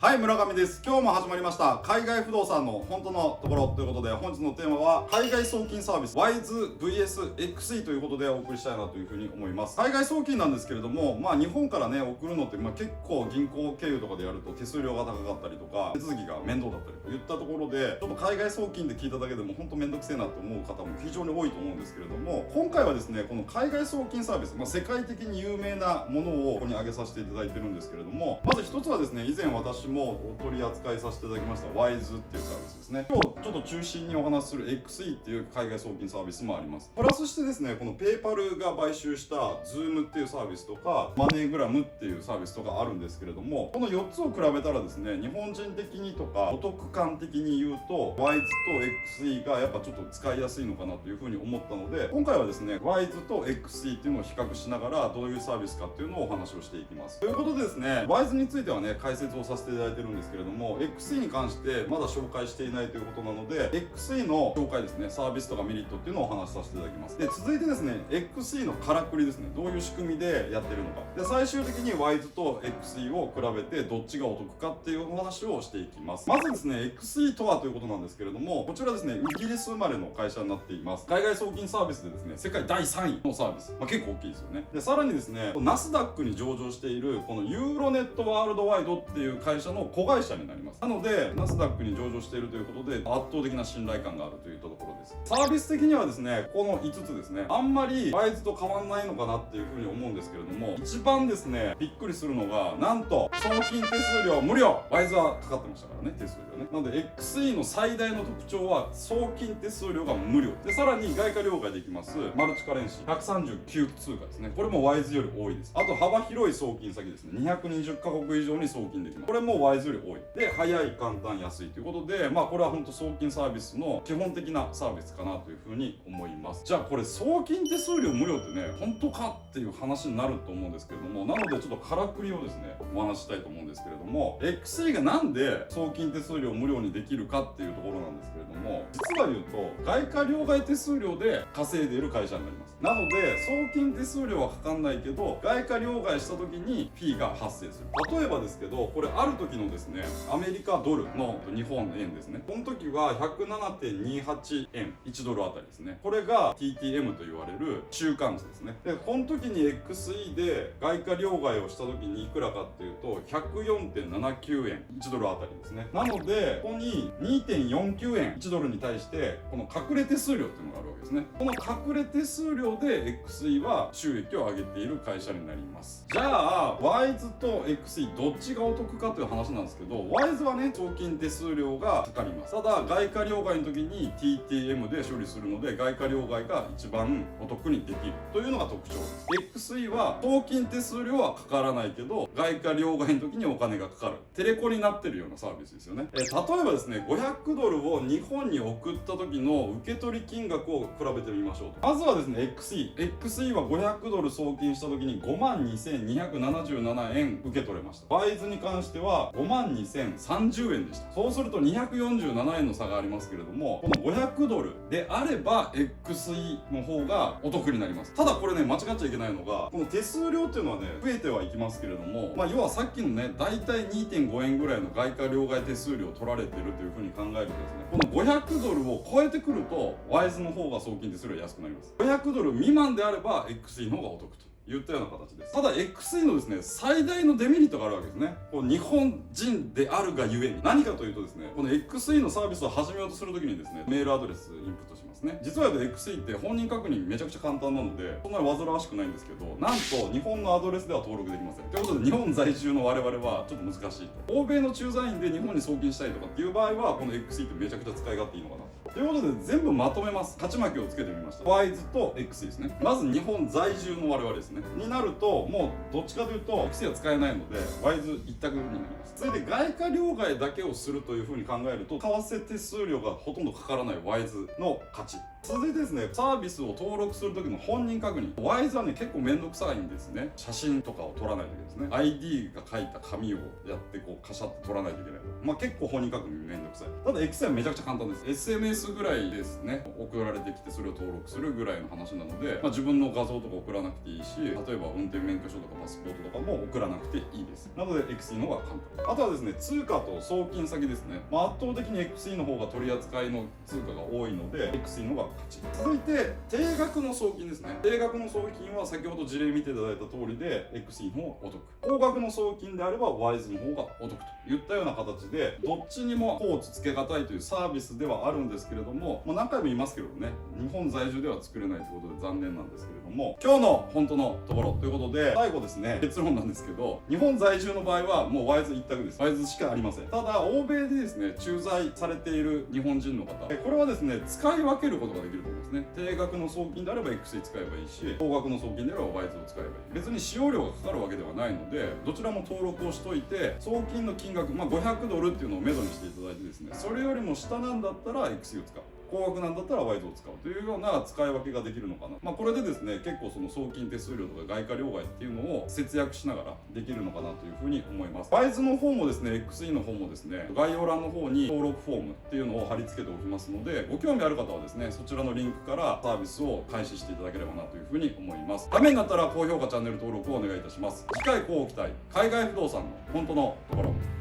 はい、村上です。今日も始まりました海外不動産の本当のところということで、本日のテーマは海外送金サービス WISE vs XE ということでお送りしたいなというふうに思います。海外送金なんですけれども、日本からね送るのって結構銀行経由とかでやると手数料が高かったりとか手続きが面倒だったりといったところで、ちょっと海外送金で聞いただけでも本当めんどくせえなと思う方も非常に多いと思うんですけれども、今回はですねこの海外送金サービス、世界的に有名なものをここに挙げさせていただいてるんですけれども、まず一つはですね、以前私もお取り扱いさせていただきました WISE っていうサービスですね。今日ちょっと中心にお話しする XE っていう海外送金サービスもあります。プラスしてですね、このペイパルが買収した Zoom っていうサービスとかマネーグラムっていうサービスとかあるんですけれども、この4つを比べたらですね、日本人的にとかお得感的に言うと WISE と XE がやっぱちょっと使いやすいのかなというふうに思ったので、今回はですね WISE と XE っていうのを比較しながらどういうサービスかっていうのをお話をしていきます。ということでですね、WISE についてはね解説をさせていただいてるんですけれども、 XE に関してまだ紹介していないということなので XE の紹介ですね、サービスとかメリットっていうのをお話しさせていただきます。で、続いてですね XE のからくりですね、どういう仕組みでやってるのかで、最終的に WISE と XE を比べてどっちがお得かっていうお話をしていきます。まずですね XE とはということなんですけれども、こちらですねイギリス生まれの会社になっています。海外送金サービスでですね世界第3位のサービス、結構大きいですよね。で、さらにですねナスダックに上場しているこのユーロネットワールドワイドっていう会社の子会社になります。なのでナスダックに上場しているということで圧倒的な信頼感があるといったところです。サービス的にはですねこの5つですね、あんまりWISEと変わんないのかなっていうふうに思うんですけれども、一番ですねびっくりするのが、なんと送金手数料無料。WISE はかかってましたからね、手数料ね。なので XE の最大の特徴は送金手数料が無料で、さらに外貨両替できますマルチカレンシー139通貨ですね、これも WISE より多いです。あと幅広い送金先ですね、220カ国以上に送金できます。これも WISE より多いで、早い、簡単、安いということで、これは本当送金サービスの基本的なサービスかなというふうに思います。じゃあこれ送金手数料無料ってね本当かっていう話になると思うんですけれども、なのでちょっとからくりをですねお話ししたいと思うんですけれども、 XE がなんで送金手数料無料にできるかっていうところなんですけれども、実は言うと外貨両替手数料で稼いでいる会社になります。なので送金手数料はかかんないけど外貨両替した時にフィーが発生する。例えばですけど、これある時のですねアメリカドルの日本円ですね、この時は 107.28 円1ドルあたりですね、これが TTM と言われる中間値ですね。で、この時に XE で外貨両替をした時にいくらかっていうと 104.79 円1ドルあたりですね。なのでここに 2.49 円1ドルに対してこの隠れ手数料っていうのがあるわけですね。この隠れ手数料で XE は収益を上げている会社になります。じゃあ WISE と XE どっちがお得かという話なんですけど、 WISE はね送金手数料がかかります。ただ外貨両替の時に TTM で処理するので外貨両替が一番お得にできるというのが特徴です。XE は送金手数料はかからないけど外貨両替の時にお金がかかるテレコになってるようなサービスですよね。例えばですね500ドルを日本に送った時の受け取り金額を比べてみましょうと。まずはですね XE は500ドル送金した時に 52,277 円受け取れました。WISE に関しては 52,030 円でした。そうすると247円の差がありますけれども、この500ドルであれば XE の方がお得になります。ただこれね間違っちゃいけないのが、この手数料っていうのはね増えてはいきますけれども、要はさっきのねだいたい 2.5 円ぐらいの外貨両替手数料取られてるというふうに考えるとですね、この500ドルを超えてくると WISE の方が送金手数料安くなります。500ドル未満であれば XE の方がお得と言ったような形です。ただ XE のですね最大のデメリットがあるわけですね。日本人であるがゆえに、何かというとですね、この XE のサービスを始めようとするときにですねメールアドレスインプットしますね。実はXE って本人確認めちゃくちゃ簡単なのでそんなに煩わしくないんですけど、なんと日本のアドレスでは登録できません。ということで日本在住の我々はちょっと難しいと。欧米の駐在員で日本に送金したいとかっていう場合はこの XE ってめちゃくちゃ使い勝手いいのかなということで全部まとめます。勝ち負けをつけてみました。WISE と XE ですね。まず日本在住の我々ですねになると、もうどっちかというと XE は使えないので WISE 一択になります。それで外貨両替だけをするというふうに考えると為替手数料がほとんどかからない WISE の勝ち続いてですね、サービスを登録する時の本人確認。ワイズはね、結構めんどくさいんですね。写真とかを撮らないといけないですね。ID が書いた紙をやってこうカシャって撮らないといけない。まあ結構本人確認めんどくさい。ただ Excel はめちゃくちゃ簡単です。SMS ぐらいですね、送られてきてそれを登録するぐらいの話なので、まあ、自分の画像とか送らなくていいし、例えば運転免許証とかパスポートとかも送らなくていいです。なので XE の方が簡単。あとはですね、通貨と送金先ですね。まあ、圧倒的に XE の方が取り扱いの通貨が多いので XE の方が勝ち。続いて定額の送金ですね。定額の送金は先ほど事例見ていただいた通りで XE の方がお得。高額の送金であれば WISE の方がお得といったような形で、どっちにもコーツつけがたいというサービスではあるんですけれども、まあ、何回も言いますけどね、日本在住では作れないということで残念なんですけれども、今日の本当のところということで、最後ですね、結論なんですけど、日本在住の場合はもう WISE 一択です。WISE しかありません。ただ欧米でですね、駐在されている日本人の方、これはですね、使い分けることができると思いますね。定額の送金であれば XE 使えばいいし、高額の送金であれば WISE を使えばいい。別に使用料がかかるわけではないので、どちらも登録をしといて、送金の金額、まあ、500ドルっていうのを目処にしていただいてですね、それよりも下なんだったら XE を使う。高額なんだったら WISE を使うというような使い分けができるのかな。まあこれでですね、結構その送金手数料とか外貨両替っていうのを節約しながらできるのかなというふうに思います。WISE の方もですね、XE の方もですね、概要欄の方に登録フォームっていうのを貼り付けておきますので、ご興味ある方はですね、そちらのリンクからサービスを開始していただければなというふうに思います。ためになったら高評価、チャンネル登録をお願いいたします。次回こうご期待。海外不動産の本当のところ。